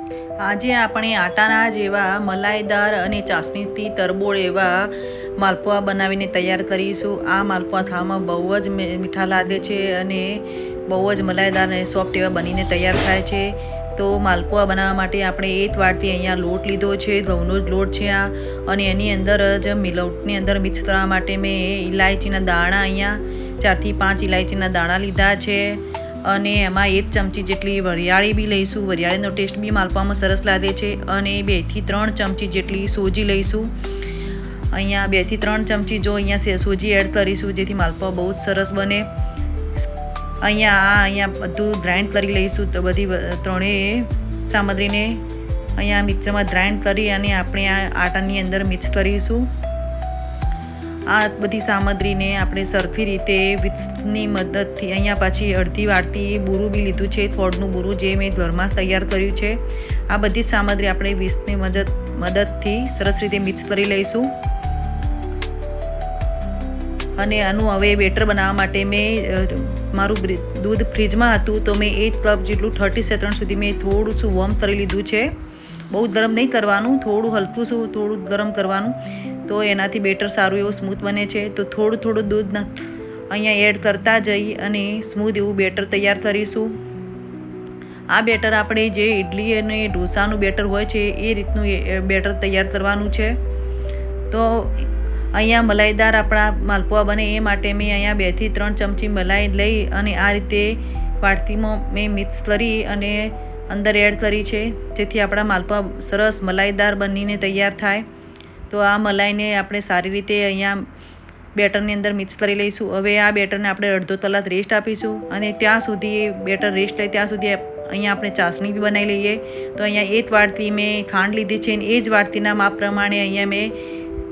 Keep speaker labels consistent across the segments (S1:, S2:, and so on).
S1: આજે આપણે આટાના જેવા મલાઈદાર અને ચાસણીથી તરબોળ એવા માલપુઆ બનાવીને તૈયાર કરીશું। આ માલપુઆ ખાવામાં બહુ જ મીઠા લાગે છે અને બહુ જ મલાઈદાર અને સોફ્ટ એવા બનીને તૈયાર થાય છે। તો માલપુઆ બનાવવા માટે આપણે એક વાટકી અહીંયા લોટ લીધો છે, ઘઉંનો જ લોટ છે આ, અને એની અંદર જ લોટની અંદર મિક્સ કરવા માટે મેં ઇલાયચીના દાણા અહીંયા 4 થી 5 ઇલાયચીના દાણા લીધા છે, અને એમાં 1 ચમચી જેટલી વરિયાળી બી લઈશું। વરિયાળીનો ટેસ્ટ બી માલપુઆમાં સરસ લાગે છે। અને 2 થી 3 ચમચી જેટલી સોજી લઈશું। અહીંયા 2 થી 3 ચમચી જો અહીંયા સોજી એડ કરીશું જેથી માલપુઆ બહુ જ સરસ બને। અહીંયા બધું ગ્રાઇન્ડ કરી લઈશું। તો બધી ત્રણેય સામગ્રીને અહીંયા મિક્સરમાં ગ્રાઇન્ડ કરી અને આપણે આ આટાની અંદર મિક્સ કરીશું। આ બધી સામગ્રીને આપણે સરખી રીતે વિસ્કની મદદથી અહીંયા પાછી અડધી વાટકી બુરું બી લીધું છે, ફોડનું બુરું જે મેં ઘરમાં જ તૈયાર કર્યું છે। આ બધી સામગ્રી આપણે વિસ્કની મદદથી સરસ રીતે મિક્સ કરી લઈશું। અને આનું હવે બેટર બનાવવા માટે મેં મારું દૂધ ફ્રીજમાં હતું તો મેં 1 કપ જેટલું 30 સેકન્ડ સુધી મેં થોડું શું વોર્મ કરી લીધું છે। બહુ ગરમ નહીં કરવાનું, થોડું ગરમ કરવાનું, તો એનાથી બેટર સારું એવું સ્મૂથ બને છે। તો થોડું દૂધ અહીંયા એડ કરતા જઈ અને સ્મૂથ એવું બેટર તૈયાર કરીશું। આ બેટર આપણે જે ઇડલી અને ઢોસાનું બેટર હોય છે એ રીતનું બેટર તૈયાર કરવાનું છે। તો અહીંયા મલાઈદાર આપણા માલપુઆ બને એ માટે મેં અહીંયા 2 થી 3 ચમચી મલાઈ લઈ અને આ રીતે વાટકીમાં મેં મિક્સ કરી અને અંદર એડ કરી છે, જેથી આપણા માલપુઆ સરસ મલાઈદાર બનીને તૈયાર થાય। તો આ મલાઈને આપણે સારી રીતે અહીંયા બેટરની અંદર મિક્સ કરી લઈશું। હવે આ બેટરને આપણે અડધો કલાક રેસ્ટ આપીશું, અને ત્યાં સુધી બેટર રેસ્ટ થાય ત્યાં સુધી અહીંયા આપણે ચાસણી બી બનાવી લઈએ। તો અહીંયા 1 વાટકી મેં ખાંડ લીધી છે અને એ જ વાટકીના માપ પ્રમાણે અહીંયા મેં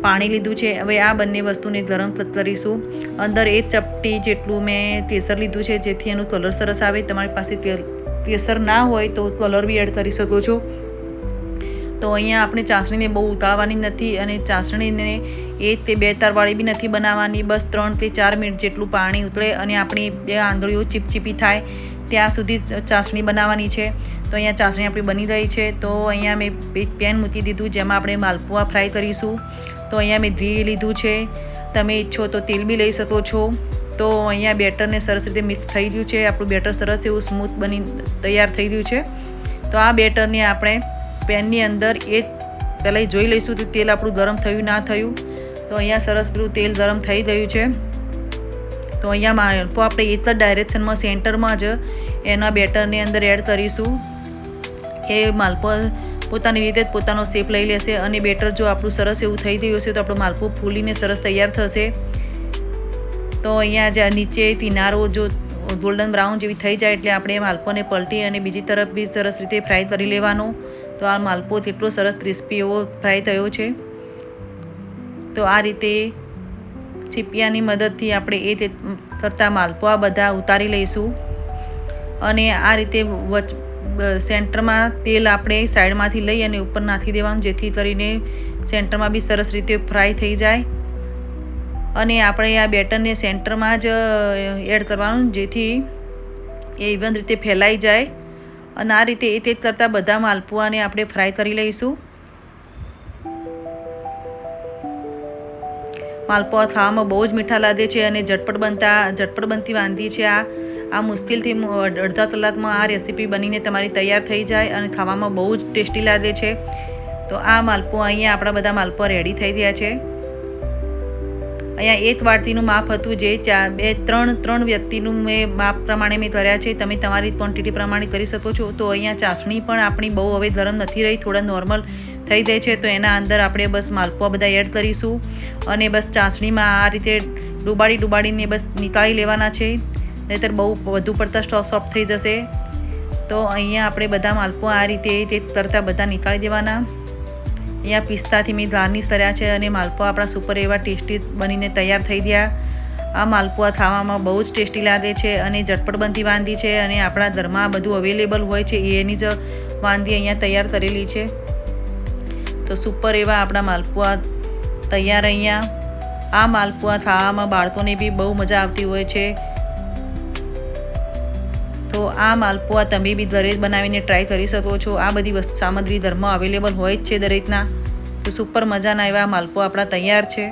S1: પાણી લીધું છે। હવે આ બંને વસ્તુને ગરમ કરીશું। અંદર 1 ચપટી જેટલું મેં કેસર લીધું છે જેથી એનું કલર સરસ આવે। તમારી પાસે કેસર ના હોય તો કલર બી એડ કરી શકો છો। તો અહીંયા આપણે ચાસણીને બહુ ઉતાળવાની નથી, અને ચાસણીને 1 થી 2 તારવાળી બી નથી બનાવવાની। બસ 3 થી 4 મિનિટ જેટલું પાણી ઉતરે અને આપણી 2 આંગળીઓ ચીપચીપી થાય ત્યાં સુધી ચાસણી બનાવવાની છે। તો અહીંયા ચાસણી આપણી બની ગઈ છે। તો અહીંયા મેં એક પેન મૂકી દીધું જેમાં આપણે માલપુઆ ફ્રાય કરીશું। તો અહીંયા મેં ઘી લીધું છે, તમે ઈચ્છો તો તેલ બી લઈ શકો છો। તો અહીંયા બેટરને સરસ રીતે મિક્સ થઈ ગયું છે, આપણું બેટર સરસ એવું સ્મૂથ બની તૈયાર થઈ ગયું છે। તો આ બેટરને આપણે પેનની અંદર પહેલાં જોઈ લઈશું કે તેલ આપણું ગરમ થયું ના થયું। તો અહીંયા સરસ પેલું તેલ ગરમ થઈ ગયું છે। તો અહીંયા માલપુઆ આપણે એક જ ડાયરેક્શનમાં સેન્ટરમાં જ એના બેટરને અંદર એડ કરીશું। એ માલપુઆ પોતાની રીતે જ પોતાનો શેપ લઈ લેશે, અને બેટર જો આપણું સરસ એવું થઈ ગયું હશે તો આપણો માલપુઓ ફૂલીને સરસ તૈયાર થશે। તો અહીંયા જે નીચે કિનારો જો ગોલ્ડન બ્રાઉન જેવી થઈ જાય એટલે આપણે માલપુઓને પલટી અને બીજી તરફ બી સરસ રીતે ફ્રાય કરી લેવાનો। તો આ માલપુઓ કેટલો સરસ ક્રિસ્પી એવો ફ્રાય થયો છે। તો આ રીતે ચીપિયાની મદદથી આપણે એ કરતાં માલપુઆ બધા ઉતારી લઈશું, અને આ રીતે સેન્ટરમાં તેલ આપણે સાઈડમાંથી લઈ અને ઉપર નાખી દેવાનું જેથી કરીને સેન્ટરમાં બી સરસ રીતે ફ્રાય થઈ જાય। અને આપણે આ બેટરને સેન્ટરમાં જ એડ કરવાનું જેથી એ ઇવન રીતે ફેલાઈ જાય। અને આ રીતે એક કરતાં બધા માલપુઆને આપણે ફ્રાય કરી લઈશું। માલપુઆ ખાવામાં બહુ જ મીઠા લાગે છે અને ઝટપટ બનતી વાનગી છે। આ મુશ્કેલથી અડધા કલાકમાં આ રેસીપી બનીને તમારી તૈયાર થઈ જાય અને ખાવામાં બહુ જ ટેસ્ટી લાગે છે। તો આ માલપુઆ અહીંયા આપણા બધા માલપુઆ રેડી થઈ ગયા છે। અહીંયા 1 વાટકીનું માપ હતું જે 3 વ્યક્તિનું મેં માપ પ્રમાણે મેં કર્યા છે, તમે તમારી ક્વોન્ટિટી પ્રમાણે કરી શકો છો। તો અહીંયા ચાસણી પણ આપણી બહુ હવે ગરમ નથી રહી, થોડા નોર્મલ થઈ જાય છે। તો એના અંદર આપણે બસ માલપુઆ બધા એડ કરીશું અને બસ ચાસણીમાં આ રીતે ડુબાડીને બસ નીકાળી લેવાના છે, નહીંતર બહુ વધુ પડતા સોફ્ટ થઈ જશે। તો અહીંયા આપણે બધા માલપુઆ આ રીતે કરતાં બધા નીકાળી દેવાના। અહીંયા પિસ્તાથી મેં ગાર્નિશ કર્યા છે અને માલપુઆ આપણા સુપર એવા ટેસ્ટી બનીને તૈયાર થઈ ગયા। આ માલપુઆ ખાવામાં બહુ જ ટેસ્ટી લાગે છે અને ઝટપટ બનતી વાનગી છે, અને આપણા ઘરમાં બધું અવેલેબલ હોય છે એની જ વાનગી અહીંયા તૈયાર કરેલી છે। તો સુપર એવા આપણા માલપુઆ તૈયાર। અહીંયા આ માલપુઆ ખાવામાં બાળકોને બી બહુ મજા આવતી હોય છે। તો આ માલપુઆ તમે બી ઘરે બનાવીને ટ્રાય કરી શકો છો. આ બધી સામગ્રી ઘરમાં અવેલેબલ હોય જ છે દરેકના. તો સુપર મજાના એવા માલપુઆ આપણા તૈયાર છે.